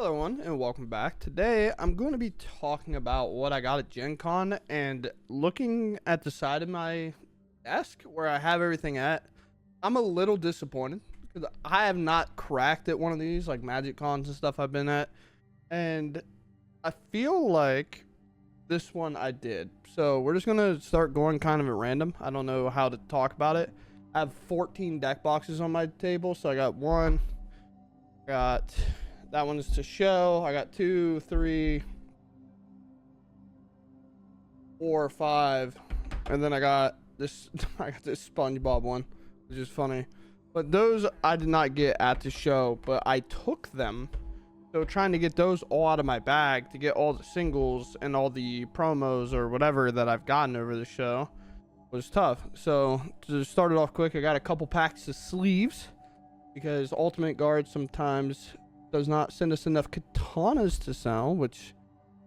Hello everyone and welcome back. Today I'm going to be talking about what I got at GenCon and looking at the side of my desk where I have everything at. I'm a little disappointed because I have not cracked at one of these like Magic Cons and stuff I've been at, and I feel like this one I did. So we're just gonna start going kind of at random. I don't know how to talk about it. I have 14 deck boxes on my table, so I got one, got that one is to show. I got 2, 3, 4, 5, and then I got this. I got this SpongeBob one, which is funny. But those I did not get at the show, but I took them. So trying to get those all out of my bag to get all the singles and all the promos or whatever that I've gotten over the show was tough. So to start it off quick, I got a couple packs of sleeves because Ultimate Guard sometimes does not send us enough katanas to sell, which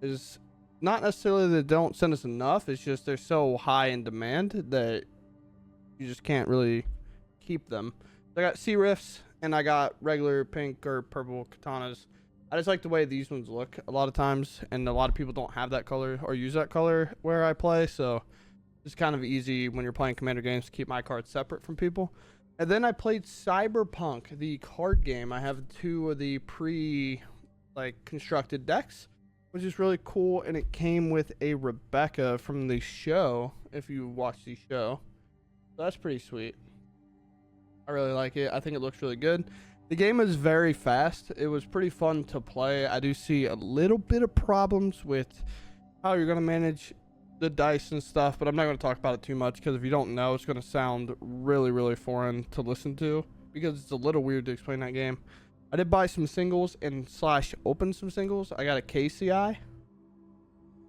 is not necessarily that they don't send us enough. It's just they're so high in demand that you just can't really keep them. So I got sea rifts and I got regular pink or purple katanas. I just like the way these ones look a lot of times, and a lot of people don't have that color or use that color where I play, so it's kind of easy when you're playing Commander games to keep my cards separate from people. And then I played Cyberpunk, the card game. I have 2 of the constructed decks, which is really cool. And it came with a Rebecca from the show, if you watch the show. So that's pretty sweet. I really like it. I think it looks really good. The game is very fast. It was pretty fun to play. I do see a little bit of problems with how you're going to manage the dice and stuff, but I'm not going to talk about it too much because if you don't know, it's going to sound really foreign to listen to because it's a little weird to explain that game. I did buy some singles and / open some singles. I got a KCI,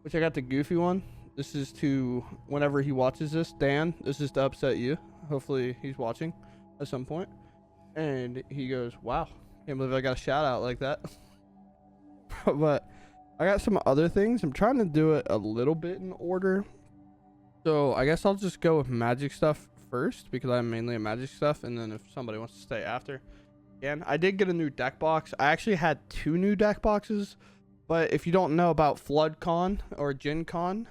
which I got the goofy one. This is to whenever he watches this, Dan, this is to upset you. Hopefully he's watching at some point. And he goes, wow, can't believe I got a shout out like that. But I got some other things. I'm trying to do it a little bit in order. So I guess I'll just go with magic stuff first because I'm mainly a magic stuff. And then if somebody wants to stay after. Again, I did get a new deck box. I actually had 2 new deck boxes. But if you don't know about FloodCon or GenCon,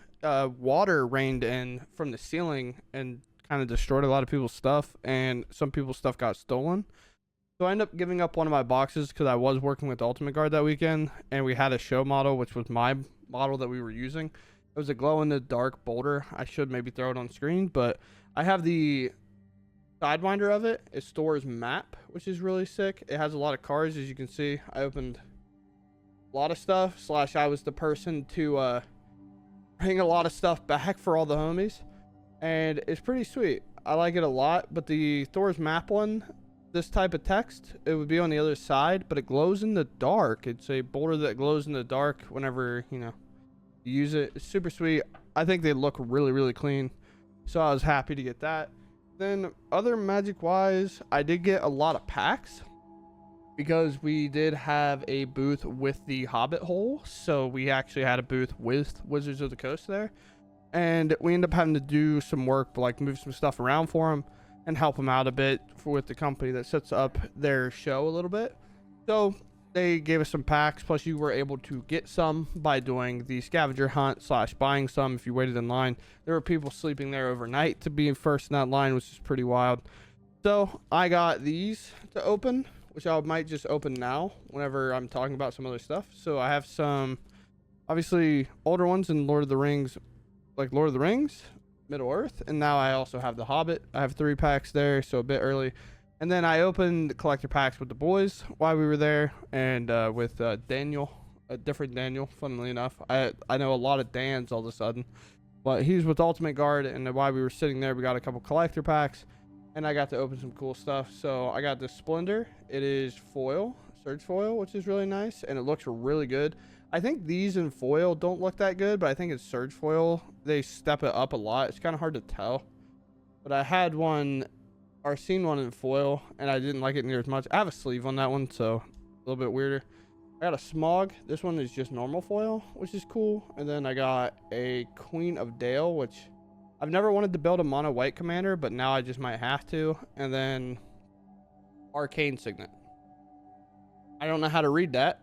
water rained in from the ceiling and kind of destroyed a lot of people's stuff. And some people's stuff got stolen. So I ended up giving up one of my boxes because I was working with Ultimate Guard that weekend, and we had a show model, which was my model that we were using. It was a glow-in-the-dark boulder. I should maybe throw it on screen, but I have the sidewinder of it. It stores map, which is really sick. It has a lot of cards, as you can see. I opened a lot of stuff, / I was the person to bring a lot of stuff back for all the homies, and it's pretty sweet. I like it a lot, but the Thor's map one, this type of text, it would be on the other side, but it glows in the dark. It's a boulder that glows in the dark whenever you use it. It's super sweet. I think they look really clean, so I was happy to get that. Then other magic wise, I did get a lot of packs because we did have a booth with the Hobbit hole, so we actually had a booth with Wizards of the Coast there, and we ended up having to do some work, like move some stuff around for them and help them out a bit with the company that sets up their show a little bit. So they gave us some packs, plus you were able to get some by doing the scavenger hunt / buying some if you waited in line. There were people sleeping there overnight to be first in that line, which is pretty wild. So I got these to open, which I might just open now whenever I'm talking about some other stuff. So I have some obviously older ones in Lord of the Rings, like Lord of the Rings, Middle-earth, and now I also have the Hobbit. I have 3 packs there, so a bit early. And then I opened collector packs with the boys while we were there, and with Daniel, a different Daniel, funnily enough. I know a lot of Dans all of a sudden, but he's with Ultimate Guard, and while we were sitting there, we got a couple collector packs, and I got to open some cool stuff. So I got this Splendor. It is foil, surge foil, which is really nice, and it looks really good. I think these in foil don't look that good, but I think in surge foil, they step it up a lot. It's kind of hard to tell. But I had one, or seen one in foil, and I didn't like it near as much. I have a sleeve on that one, so a little bit weirder. I got a Smog. This one is just normal foil, which is cool. And then I got a Queen of Dale, which I've never wanted to build a mono white commander, but now I just might have to. And then Arcane Signet. I don't know how to read that,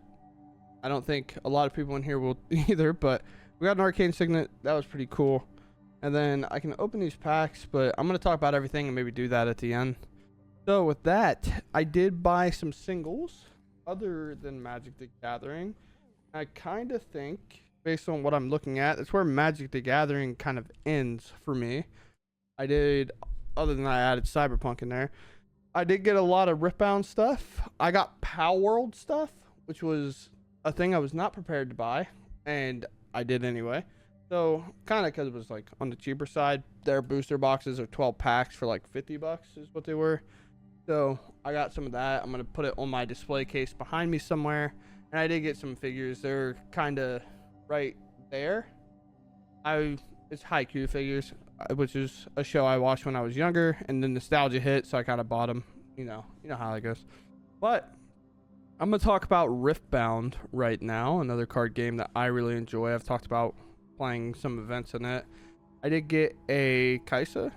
I don't think a lot of people in here will either, but we got an arcane signet. That was pretty cool. And then I can open these packs, but I'm going to talk about everything and maybe do that at the end. So with that, I did buy some singles other than Magic the Gathering. I kind of think, based on what I'm looking at, it's where Magic the Gathering kind of ends for me. I did, other than that, I added Cyberpunk in there. I did get a lot of Ripbound stuff. I got Pow World stuff, which was a thing I was not prepared to buy, and I did anyway. So kind of because it was like on the cheaper side. Their booster boxes are 12 packs for like $50 is what they were. So I got some of that. I'm gonna put it on my display case behind me somewhere. And I did get some figures. They're kind of right there. It's Haiku figures, which is a show I watched when I was younger, and then nostalgia hit, so I kind of bought them. You know how that goes. But I'm gonna talk about Riftbound right now, another card game that I really enjoy. I've talked about playing some events in it. I did get a Kaisa,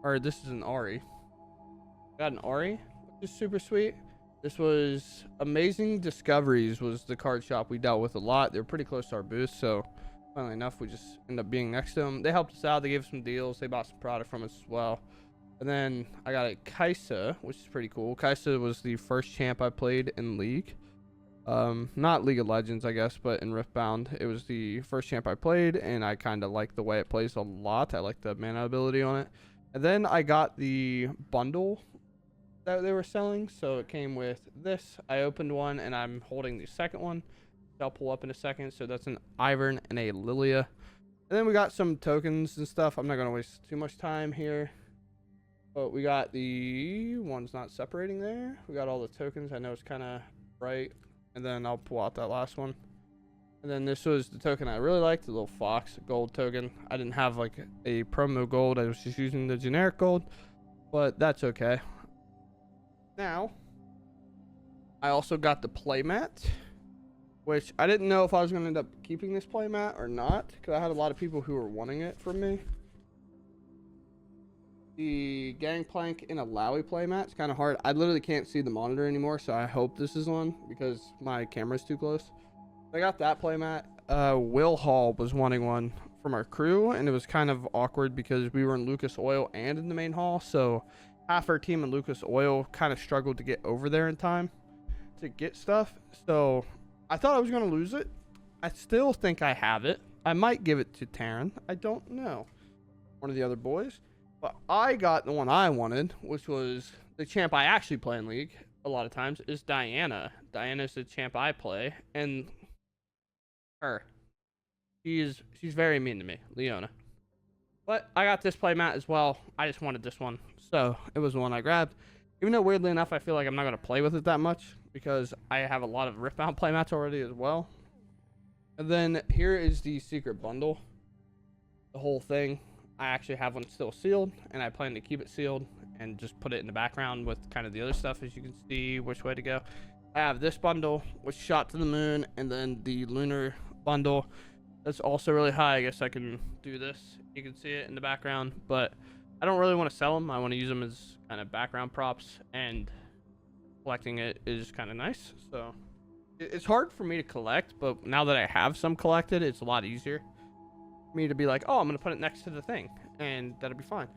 or this is an Ari. I got an Ari, which is super sweet. This was Amazing Discoveries, was the card shop we dealt with a lot. They're pretty close to our booth, so funnily enough, we just ended up being next to them. They helped us out. They gave us some deals. They bought some product from us as well. And then I got a Kaisa, which is pretty cool. Kaisa was the first champ I played in League. Not League of Legends, I guess, but in Riftbound. It was the first champ I played, and I kind of like the way it plays a lot. I like the mana ability on it. And then I got the bundle that they were selling, so it came with this. I opened one, and I'm holding the second one. I'll pull up in a second. So that's an Ivern and a Lilia. And then we got some tokens and stuff. I'm not going to waste too much time here. But we got the one's not separating there. We got all the tokens. I know it's kind of bright. And then I'll pull out that last one. And then this was the token I really liked, the little fox gold token. I didn't have like a promo gold. I was just using the generic gold. But that's okay. Now, I also got the playmat, which I didn't know if I was going to end up keeping this playmat or not, because I had a lot of people who were wanting it from me. The Gangplank in a Lowy playmat. It's kind of hard. I literally can't see the monitor anymore, so I hope this is on because my camera's too close. I got that playmat. Will Hall was wanting one from our crew, and it was kind of awkward because we were in Lucas Oil and in the main hall, so half our team in Lucas Oil kind of struggled to get over there in time to get stuff. So I thought I was going to lose it. I still think I have it. I might give it to Taryn. I don't know. One of the other boys. But I got the one I wanted, which was the champ I actually play in League a lot of times, is Diana. Diana's the champ I play, and her. She's very mean to me, Leona. But I got this playmat as well. I just wanted this one, so it was the one I grabbed. Even though, weirdly enough, I feel like I'm not going to play with it that much because I have a lot of Riftbound playmats already as well. And then here is the secret bundle. The whole thing. I actually have one still sealed, and I plan to keep it sealed and just put it in the background with kind of the other stuff, as you can see which way to go. I have this bundle, which shot to the moon, and then the lunar bundle. That's also really high. I guess I can do this. You can see it in the background, but I don't really want to sell them. I want to use them as kind of background props, and collecting it is kind of nice. So it's hard for me to collect, but now that I have some collected, it's a lot easier for me to be like, oh, I'm going to put it next to the thing, and that'll be fine.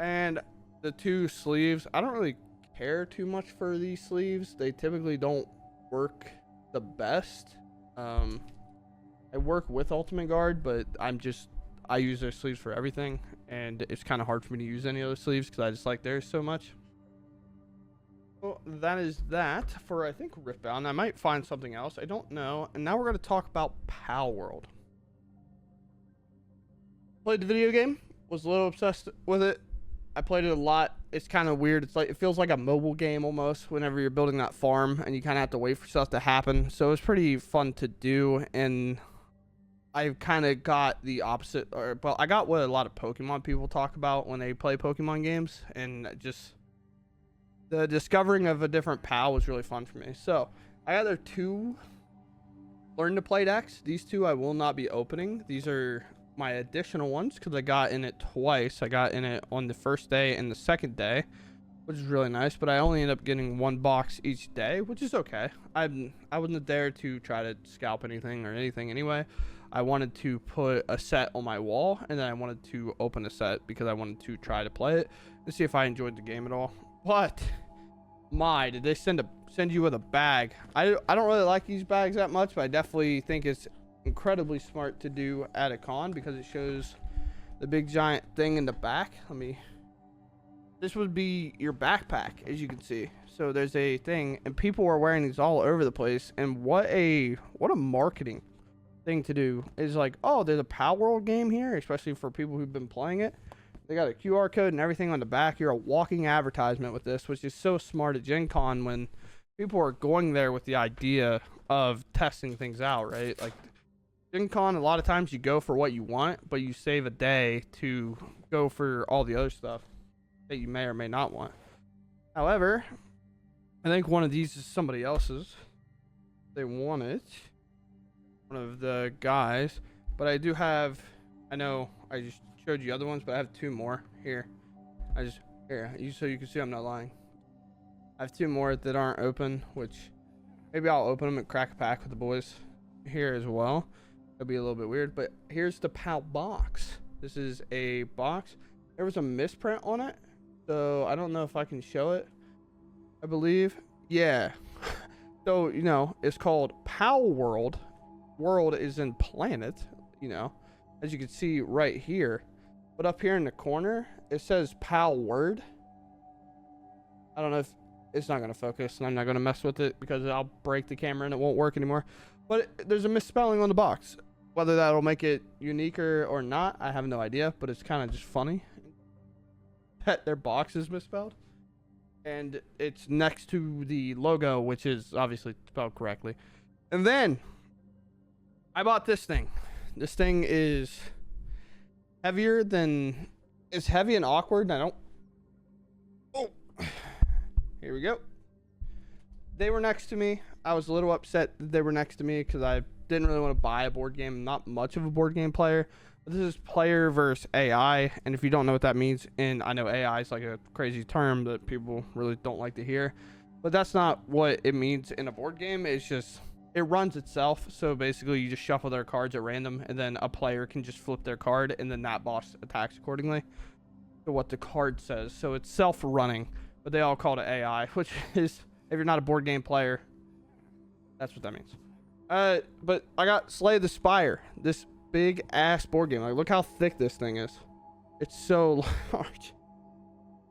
And the two sleeves, I don't really care too much for these sleeves. They typically don't work the best. I work with Ultimate Guard, but I use their sleeves for everything, and it's kind of hard for me to use any other sleeves because I just like theirs so much. Well, that is that for, I think, Riftbound. I might find something else. I don't know. And now we're going to talk about Pow World. Played the video game. Was a little obsessed with it. I played it a lot. It's kind of weird. It feels like a mobile game almost whenever you're building that farm and you kind of have to wait for stuff to happen. So it's pretty fun to do, and I kind of got the opposite, well, I got what a lot of Pokemon people talk about when they play Pokemon games, and just the discovering of a different POW was really fun for me. So I got their two learn to play decks. These two I will not be opening. These are my additional ones because I got in it twice. I got in it on the first day and the second day. which is really nice. But I only end up getting 1 box each day, which is okay. I wasn't there to try to scalp anything or anything anyway. I wanted to put a set on my wall, and then I wanted to open a set because I wanted to try to play it and see if I enjoyed the game at all. But did they send you with a bag? I don't really like these bags that much, but I definitely think it's incredibly smart to do at a con because it shows the big giant thing in the back. This would be your backpack, as you can see. So there's a thing, and people are wearing these all over the place. And what a marketing thing to do is like, oh, there's a Pal World game here, especially for people who've been playing it. They got a QR code and everything on the back. You're a walking advertisement with this, which is so smart at GenCon when people are going there with the idea of testing things out, right? Like GenCon, a lot of times you go for what you want, but you save a day to go for all the other stuff that you may or may not want. However, I think one of these is somebody else's. They want it. One of the guys. But I do have, I know I just showed you other ones, but I have 2 more here. So you can see I'm not lying. I have 2 more that aren't open, which maybe I'll open them and crack a pack with the boys here as well. It'll be a little bit weird, but here's the PAL box. This is a box. There was a misprint on it, so I don't know if I can show it. I believe, yeah. So, you know, it's called PAL World. World is in planet, you know, as you can see right here. But up here in the corner, it says PAL Word. I don't know if it's not going to focus, and I'm not going to mess with it because I'll break the camera and it won't work anymore. But there's a misspelling on the box. Whether that'll make it uniquer or not, I have no idea. But it's kind of just funny that their box is misspelled. And it's next to the logo, which is obviously spelled correctly. And then I bought this thing. This thing is heavier than... It's heavy and awkward, and I don't... Oh. Here we go. They were next to me. I was a little upset that they were next to me because I didn't really want to buy a board game. I'm not much of a board game player. But this is player versus AI. And if you don't know what that means, and I know AI is like a crazy term that people really don't like to hear, but that's not what it means in a board game. It's just, it runs itself. So basically you just shuffle their cards at random, and then a player can just flip their card, and then that boss attacks accordingly to what the card says. So it's self-running, but they all call it AI, which is, if you're not a board game player, that's what that means. But I got Slay the Spire, this big ass board game. Like, look how thick this thing is. It's so large.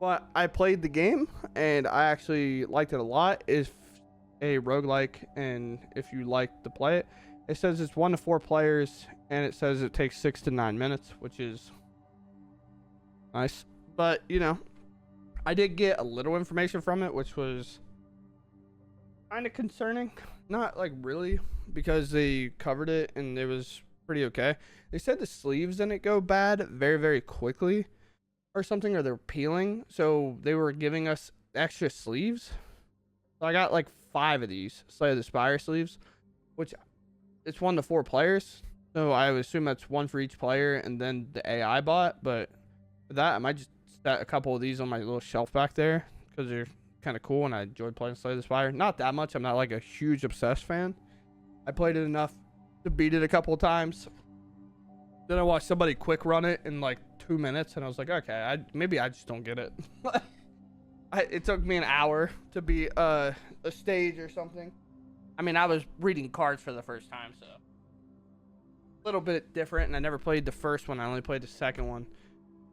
But I played the game and I actually liked it a lot. It's a roguelike, and if you like to play it, it says it's 1 to 4 players, and it says it takes 6 to 9 minutes, which is nice. But you know, I did get a little information from it, which was kind of concerning. Not like really, because they covered it and it was pretty okay. They said the sleeves in it go bad very, very quickly or something, or they're peeling. So they were giving us extra sleeves. So I got like 5 of these Slay the Spire sleeves, which it's 1 to 4 players. So I would assume that's 1 for each player, and then the AI bot. But for that, I might just set a couple of these on my little shelf back there because they're kind of cool, and I enjoyed playing Slay the Spire. Not that much. I'm not like a huge obsessed fan. I played it enough to beat it a couple of times. Then I watched somebody quick run it in like 2 minutes, and I was like, okay, maybe I just don't get it. It took me an hour to beat a stage or something. I mean, I was reading cards for the first time, so a little bit different, and I never played the first one. I only played the second one.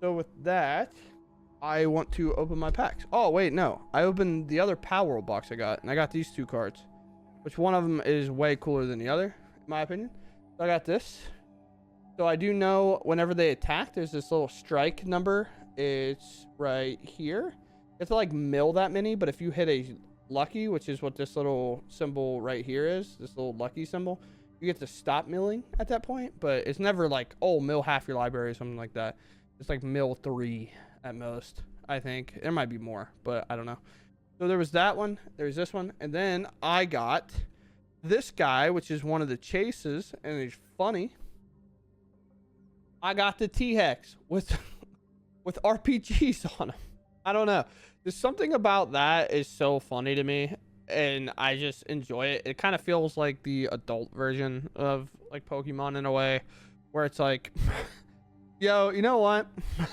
So with that, I want to open my packs. Oh, wait, no. I opened the other Power World box I got, and I got these 2 cards, which one of them is way cooler than the other, in my opinion. So I got this. So I do know whenever they attack, there's this little strike number. It's right here. You have to, like, mill that many, but if you hit a lucky, which is what this little symbol right here is, this little lucky symbol, you get to stop milling at that point. But it's never like, oh, mill half your library or something like that. It's like mill 3 at most, I think. There might be more, but I don't know. So there was that one. There's this one. And then I got this guy, which is one of the chases, and it's funny. I got the T-Hex with RPGs on him. I don't know. There's something about that is so funny to me, and I just enjoy it. It kind of feels like the adult version of like Pokemon in a way, where it's like, yo, you know what?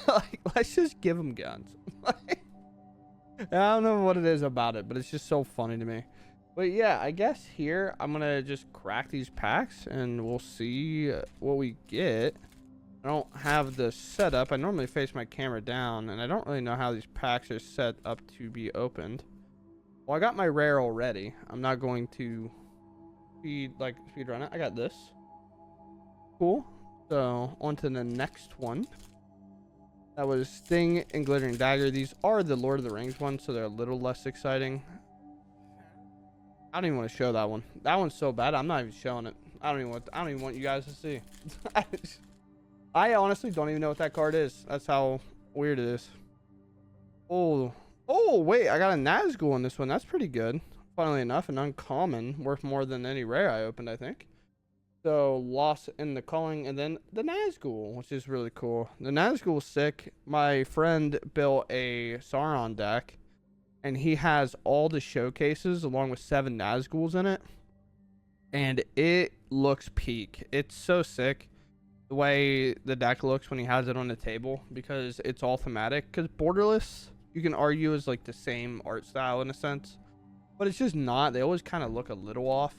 Like, let's just give them guns. Like, I don't know what it is about it, but it's just so funny to me. But yeah, I guess here I'm gonna just crack these packs and we'll see what we get. I don't have the setup. I normally face my camera down, and I don't really know how these packs are set up to be opened. Well, I got my rare already. I'm not going to speed run it. I got this. Cool. So on to the next one. That was Sting and Glittering Dagger. These are the Lord of the Rings ones, so they're a little less exciting. I don't even want to show that one. That one's so bad. I'm not even showing it. I don't even want you guys to see. I honestly don't even know what that card is. That's how weird it is. Oh, wait, I got a Nazgul in this one. That's pretty good. Funnily enough, an uncommon, worth more than any rare I opened, I think. So, Lost in the Calling, and then the Nazgul, which is really cool. The Nazgul's sick. My friend built a Sauron deck, and he has all the showcases along with 7 Nazguls in it. And it looks peak. It's so sick the way the deck looks when he has it on the table, because it's all thematic. Because Borderless, you can argue, is like the same art style in a sense, but it's just not. They always kind of look a little off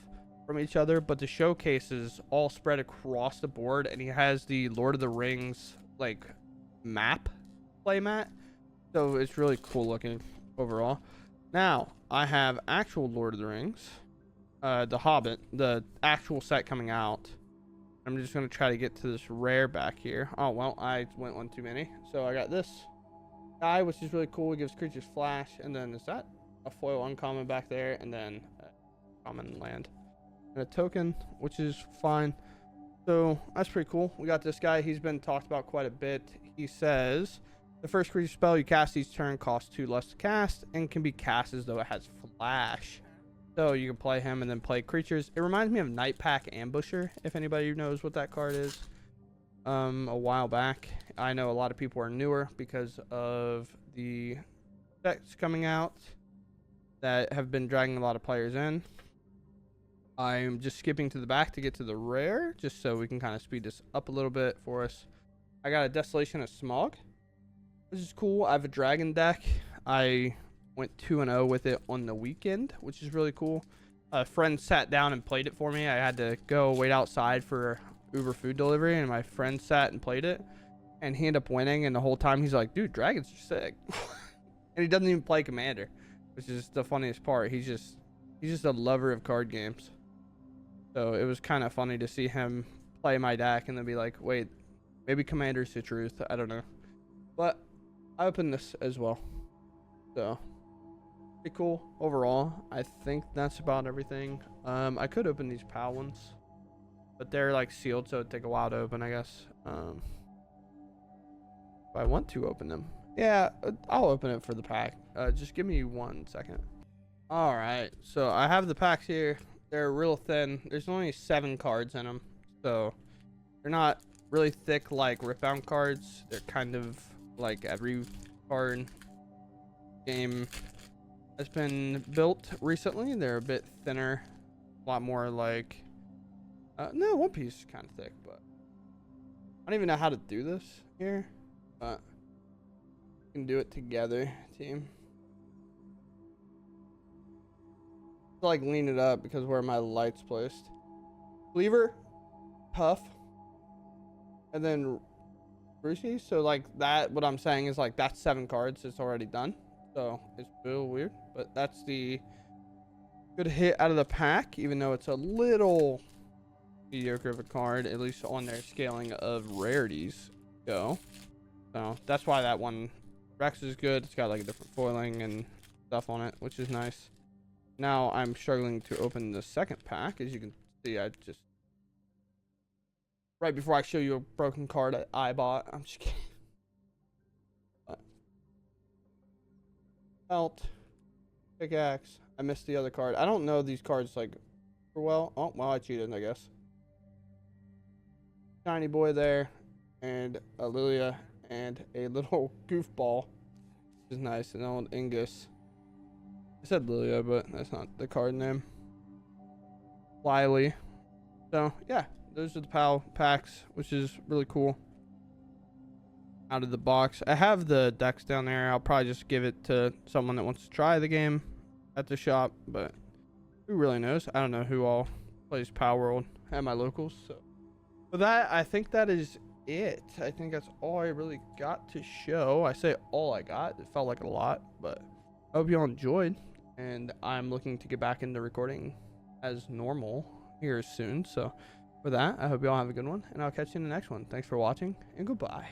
from each other, but the showcases all spread across the board, and he has the Lord of the Rings like map playmat, so it's really cool looking overall. Now I have actual Lord of the Rings, the Hobbit, the actual set coming out. I'm just going to try to get to this rare back here. Oh, well, I went one too many. So I got this guy, which is really cool. He gives creatures flash. And then is that a foil uncommon back there? And then a common land. And a token, which is fine. So that's pretty cool. We got this guy. He's been talked about quite a bit. He says, the first creature spell you cast each turn costs 2 less to cast and can be cast as though it has flash. So you can play him and then play creatures. It reminds me of Night Pack Ambusher, if anybody knows what that card is. A while back. I know a lot of people are newer because of the decks coming out that have been dragging a lot of players in. I'm just skipping to the back to get to the rare, just so we can kind of speed this up a little bit for us. I got a Desolation of Smog, which is cool. I have a dragon deck. I went 2-0 with it on the weekend, which is really cool. A friend sat down and played it for me. I had to go wait outside for Uber food delivery, and my friend sat and played it, and he ended up winning. And the whole time he's like, dude, dragons are sick. And he doesn't even play Commander, which is the funniest part. He's just a lover of card games. So it was kind of funny to see him play my deck and then be like, wait, maybe Commander's the truth. I don't know. But I opened this as well. So pretty cool overall. I think that's about everything. I could open these PAL ones, but they're like sealed, so it'd take a while to open, I guess. If I want to open them, yeah, I'll open it for the pack. Just give me 1 second. All right, so I have the packs here. They're real thin. There's only 7 cards in them, so they're not really thick like Ripbound cards. They're kind of like every card game has been built recently. They're a bit thinner, a lot more like no, One Piece is kind of thick, but I don't even know how to do this here, but we can do it together, team. To like lean it up because where my light's placed. Cleaver, Puff, and then Brucey. So like that, what I'm saying is like that's 7 cards. It's already done. So it's a little weird, but that's the good hit out of the pack, even though it's a little mediocre of a card, at least on their scaling of rarities go. So that's why that one, Rex, is good. It's got like a different foiling and stuff on it, which is nice. Now I'm struggling to open the second pack. As you can see, I just, right before I show you a broken card I bought, I'm just kidding. Belt, pickaxe. I missed the other card. I don't know these cards like super well. Oh, well, I cheated, I guess. Shiny boy there, and a Lilia, and a little goofball. which is nice. An old Ingus. I said Lilia, but that's not the card name. Lily. So yeah, those are the PAL packs, which is really cool. Out of the box, I have the decks down there. I'll probably just give it to someone that wants to try the game at the shop, but who really knows? I don't know who all plays PAL World at my locals. So for that, I think that is it. I think that's all I really got to show. I say all I got. It felt like a lot, but I hope you all enjoyed, and I'm looking to get back into recording as normal here soon. So for that, I hope you all have a good one, and I'll catch you in the next one. Thanks for watching, and goodbye.